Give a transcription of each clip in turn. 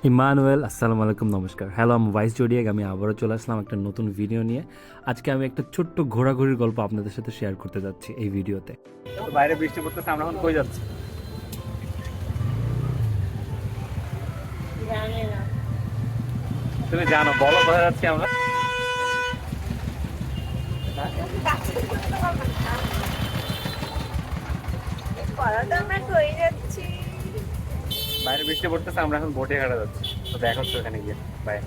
Emmanuel, আসসালামু আলাইকুম, নমস্কার। হ্যালো, আমি ভাইস জোডিয়াক। আমি আবারও চলে আসলাম একটা নতুন ভিডিও নিয়ে। আজকে আমি একটা ছোট্ট ঘোরাঘুরির গল্প আপনাদের সাথে শেয়ার করতে যাচ্ছি এই ভিডিওতে। তো বাইরে বৃষ্টি পড়তেছে, আমরা এখন কই যাচ্ছি? জানি না। তুমি জানো, বলো কোথায় যাচ্ছি আমরা? কলাটা আমরা কই যাচ্ছি? বাইরে বৃষ্টি পড়তেছে, আমরা এখন বোটে ঘাটা যাচ্ছি। তো দেখা হচ্ছে ওখানে গিয়ে। বাই।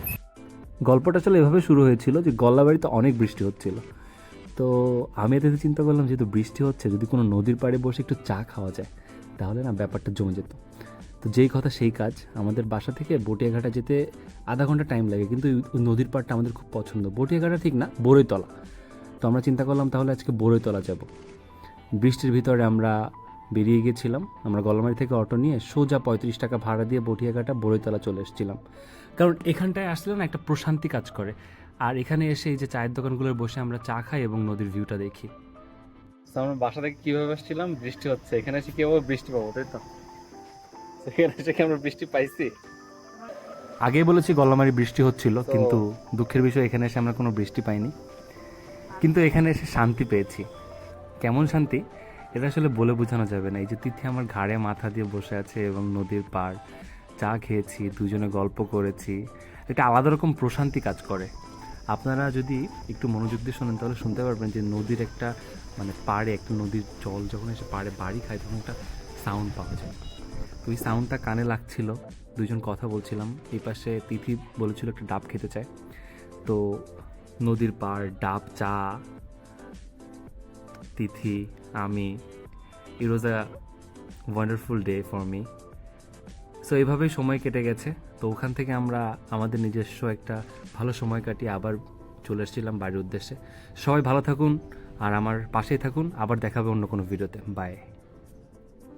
গল্পটা আসলে এভাবে শুরু হয়েছিল যে গল্লাবাড়িতে অনেক বৃষ্টি হচ্ছিল। তো আমি এতে চিন্তা করলাম, যেহেতু বৃষ্টি হচ্ছে, যদি কোনো নদীর পাড়ে বসে একটু চা খাওয়া যায় তাহলে না ব্যাপারটা জমে যেত। তো যেই কথা সেই কাজ, আমাদের বাসা থেকে বটিয়াঘাটা যেতে আধা ঘন্টা টাইম লাগে, কিন্তু ওই নদীর পাড়টা আমাদের খুব পছন্দ। বটিয়াঘাটা ঠিক না, বড়ইতলা। তো আমরা চিন্তা করলাম তাহলে আজকে বড়ইতলা যাব। বৃষ্টির ভিতরে আমরা বেরিয়ে গেছিলাম। আমরা গল্লামারি থেকে অটো নিয়ে সোজা 35 টাকা ভাড়া দিয়ে বটিয়াঘাটা বড়ইতলা চলে এসেছিলাম, কারণ এখানটায় আসলে না একটা প্রশান্তি কাজ করে। আর এখানে এসে এই যে চায়ের দোকানগুলোর বসে আমরা চা খাই এবং নদীর ভিউটা দেখি। তো আমরা বাসা থেকে কিভাবে আসছিলাম? বৃষ্টি হচ্ছে, এখানে এসে কিভাবে বৃষ্টি পাবো, তাই তো? এখানে এসে কি আমরা বৃষ্টি পাইছি? আগেই বলেছি গল্লামারি বৃষ্টি হচ্ছিল, তো- কিন্তু দুঃখের বিষয় এখানে এসে আমরা কোনো বৃষ্টি পাইনি, কিন্তু এখানে এসে শান্তি পেয়েছি। কেমন শান্তি, এটা আসলে বলে বোঝানো যাবে না। এই যে তিথি আমার ঘাড়ে মাথা দিয়ে বসে আছে এবং নদীর পাড়, চা খেয়েছি, দুজনে গল্প করেছি, একটা আলাদা রকম প্রশান্তি কাজ করে। আপনারা যদি একটু মনোযোগ দিয়ে শোনেন তাহলে শুনতে পারবেন যে নদীর একটা পাড়ে একটা নদীর জল যখন এসে পাড়ে বাড়ি খায় তখন একটা সাউন্ড পাওয়া যায়। তো ওই সাউন্ডটা কানে লাগছিল। দুজন কথা বলছিলাম, এই পাশে তিথি বলেছিল একটা ডাব খেতে চায়। তো নদীর পাড়, ডাব, চা, তিথি, আমি, it was a wonderful day for me. So এইভাবেই সময় কেটে গেছে। তো ওখান থেকে আমরা আমাদের নিজস্ব একটা ভালো সময় কাটিয়ে আবার চলে এসেছিলাম বাড়ির উদ্দেশ্যে। সবাই ভালো থাকুন আর আমার পাশেই থাকুন। আবার দেখা হবে অন্য কোনো ভিডিওতে। বাই।